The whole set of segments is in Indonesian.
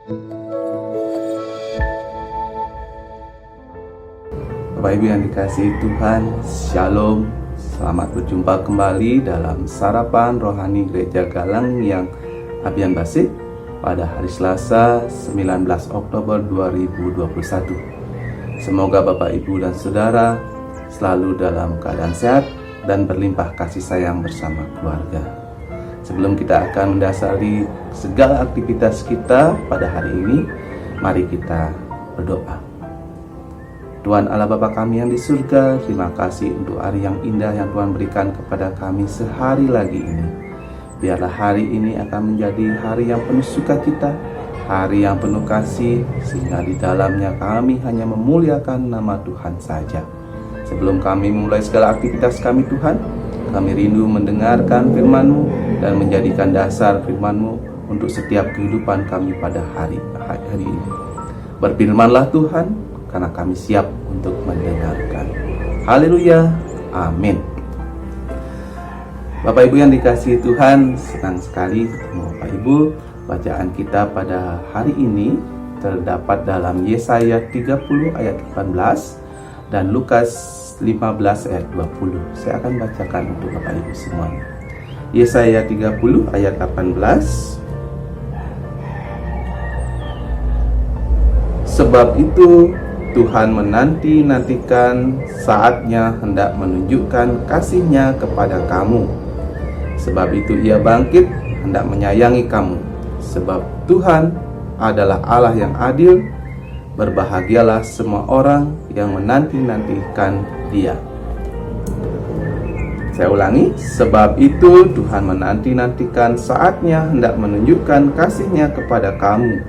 Bapak Ibu yang dikasihi Tuhan, Shalom. Selamat berjumpa kembali dalam Sarapan Rohani Gereja Galang yang Abian Basih pada hari Selasa 19 Oktober 2021. Semoga Bapak Ibu dan Saudara selalu dalam keadaan sehat dan berlimpah kasih sayang bersama keluarga. Sebelum kita akan mendasari segala aktivitas kita pada hari ini, mari kita berdoa. Tuhan Allah Bapa kami yang di surga, terima kasih untuk hari yang indah yang Tuhan berikan kepada kami sehari lagi ini. Biarlah hari ini akan menjadi hari yang penuh sukacita, hari yang penuh kasih, sehingga di dalamnya kami hanya memuliakan nama Tuhan saja. Sebelum kami memulai segala aktivitas kami Tuhan, kami rindu mendengarkan firman-Mu dan menjadikan dasar firman-Mu untuk setiap kehidupan kami pada hari ini. Berfirmanlah Tuhan, karena kami siap untuk mendengarkan. Haleluya, amin. Bapak Ibu yang dikasihi Tuhan, senang sekali ketemu Bapak Ibu. Bacaan kita pada hari ini terdapat dalam Yesaya 30 ayat 18 dan Lukas 15 ayat 20. Saya akan bacakan untuk Bapak Ibu semuanya. Yesaya 30 ayat 18. Sebab itu Tuhan menanti-nantikan saatnya hendak menunjukkan kasih-Nya kepada kamu. Sebab itu Ia bangkit hendak menyayangi kamu. Sebab Tuhan adalah Allah yang adil. Berbahagialah semua orang yang menanti-nantikan Dia. Saya ulangi, sebab itu Tuhan menanti-nantikan saatnya hendak menunjukkan kasih-Nya kepada kamu.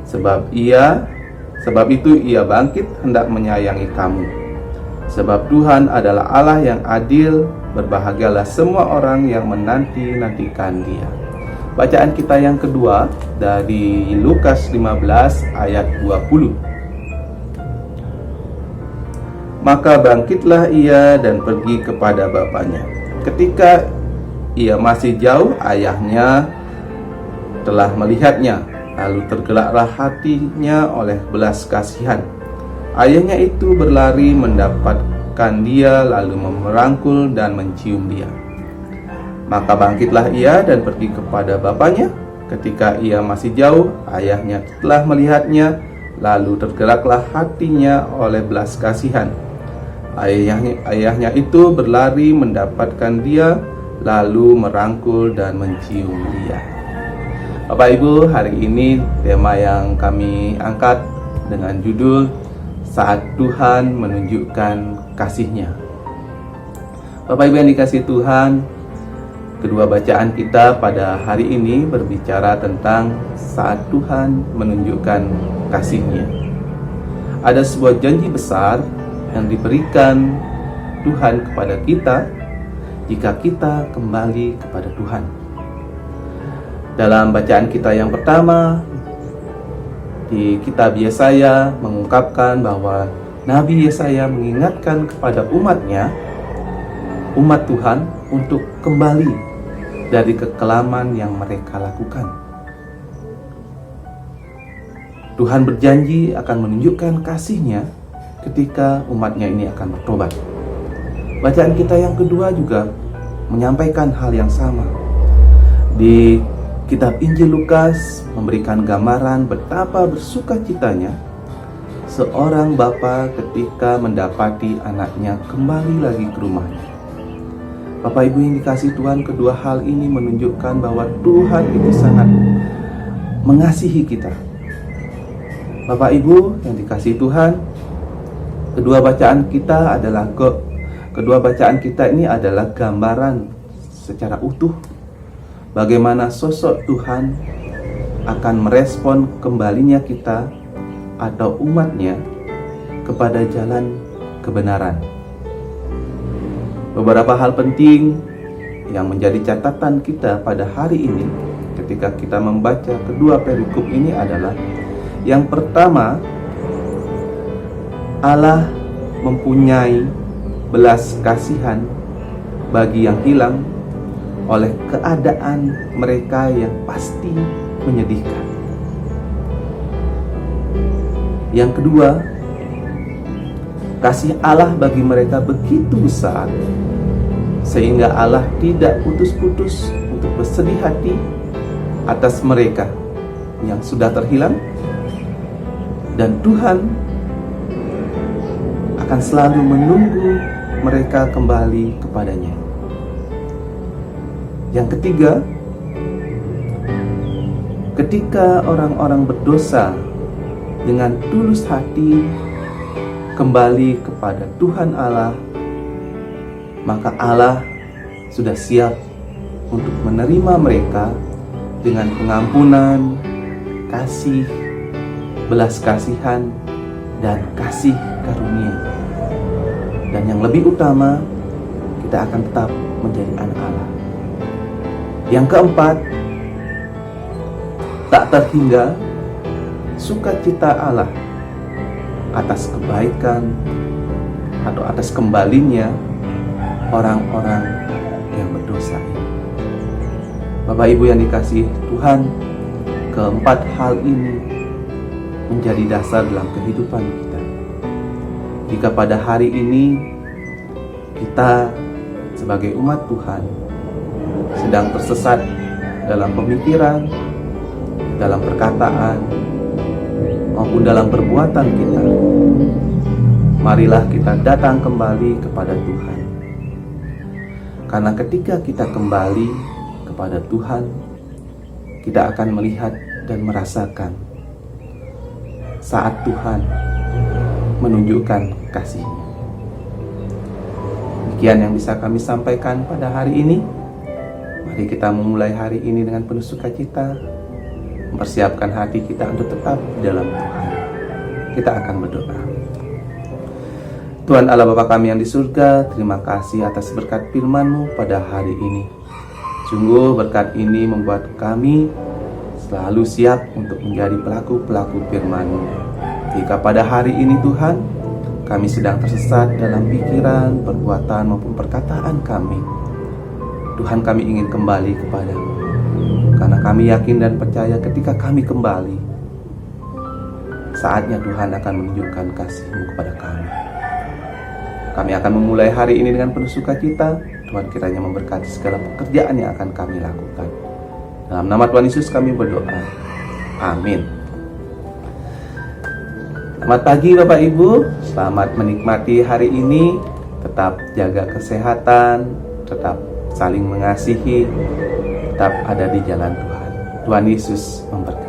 Sebab itu Ia bangkit hendak menyayangi kamu. Sebab Tuhan adalah Allah yang adil. Berbahagialah semua orang yang menanti-nantikan Dia. Bacaan kita yang kedua dari Lukas 15 ayat 20. Maka bangkitlah ia dan pergi kepada bapaknya. Ketika ia masih jauh, ayahnya telah melihatnya. Lalu tergeraklah hatinya oleh belas kasihan. Ayahnya itu berlari mendapatkan dia, lalu merangkul dan mencium dia. Maka bangkitlah ia dan pergi kepada bapaknya. Ketika ia masih jauh, ayahnya telah melihatnya, lalu tergeraklah hatinya oleh belas kasihan. Ayahnya itu berlari mendapatkan dia, lalu merangkul dan mencium dia. Bapak Ibu, hari ini tema yang kami angkat dengan judul Saat Tuhan Menunjukkan Kasih-Nya. Bapak Ibu yang dikasihi Tuhan, kedua bacaan kita pada hari ini berbicara tentang saat Tuhan menunjukkan kasih-Nya. Ada sebuah janji besar yang diberikan Tuhan kepada kita jika kita kembali kepada Tuhan. Dalam bacaan kita yang pertama di kitab Yesaya mengungkapkan bahwa Nabi Yesaya mengingatkan kepada umatnya, umat Tuhan, untuk kembali dari kekelaman yang mereka lakukan. Tuhan berjanji akan menunjukkan kasih-Nya ketika umatnya ini akan bertobat. Bacaan kita yang kedua juga menyampaikan hal yang sama. Di Kitab Injil Lukas memberikan gambaran betapa bersukacitanya seorang bapa ketika mendapati anaknya kembali lagi ke rumahnya. Bapak Ibu yang dikasihi Tuhan, kedua hal ini menunjukkan bahwa Tuhan itu sangat mengasihi kita. Bapak Ibu yang dikasihi Tuhan, kedua bacaan kita ini adalah gambaran secara utuh bagaimana sosok Tuhan akan merespon kembalinya kita atau umatnya kepada jalan kebenaran. Beberapa hal penting yang menjadi catatan kita pada hari ini ketika kita membaca kedua perikop ini adalah, yang pertama, Allah mempunyai belas kasihan bagi yang hilang oleh keadaan mereka yang pasti menyedihkan. Yang kedua, kasih Allah bagi mereka begitu besar sehingga Allah tidak putus-putus untuk bersedih hati atas mereka yang sudah terhilang, dan Tuhan akan selalu menunggu mereka kembali kepadanya. Yang ketiga, ketika orang-orang berdosa dengan tulus hati kembali kepada Tuhan Allah, maka Allah sudah siap untuk menerima mereka dengan pengampunan, kasih, belas kasihan, dan kasih karunia. Dan yang lebih utama, kita akan tetap menjadi anak Allah. Yang keempat, tak terhingga sukacita Allah atas kebaikan atau atas kembalinya orang-orang yang berdosa ini. Bapak Ibu yang dikasihi Tuhan, keempat hal ini menjadi dasar dalam kehidupan kita. Jika pada hari ini kita sebagai umat Tuhan sedang tersesat dalam pemikiran, dalam perkataan, maupun dalam perbuatan kita, marilah kita datang kembali kepada Tuhan. Karena ketika kita kembali kepada Tuhan, kita akan melihat dan merasakan saat Tuhan menunjukkan kasih-Nya. Demikian yang bisa kami sampaikan pada hari ini. Mari kita memulai hari ini dengan penuh sukacita, mempersiapkan hati kita untuk tetap di dalam Tuhan. Kita akan berdoa. Tuhan Allah Bapa kami yang di surga, terima kasih atas berkat firman-Mu pada hari ini. Sungguh berkat ini membuat kami selalu siap untuk menjadi pelaku-pelaku firman-Mu. Jika pada hari ini Tuhan, kami sedang tersesat dalam pikiran, perbuatan maupun perkataan kami, Tuhan, kami ingin kembali kepada-Mu. Karena kami yakin dan percaya ketika kami kembali, saatnya Tuhan akan menunjukkan kasih-Mu kepada kami. Kami akan memulai hari ini dengan penuh sukacita. Tuhan kiranya memberkati segala pekerjaan yang akan kami lakukan. Dalam nama Tuhan Yesus kami berdoa. Amin. Selamat pagi Bapak Ibu. Selamat menikmati hari ini. Tetap jaga kesehatan, tetap saling mengasihi, tetap ada di jalan Tuhan. Tuhan Yesus memberkati.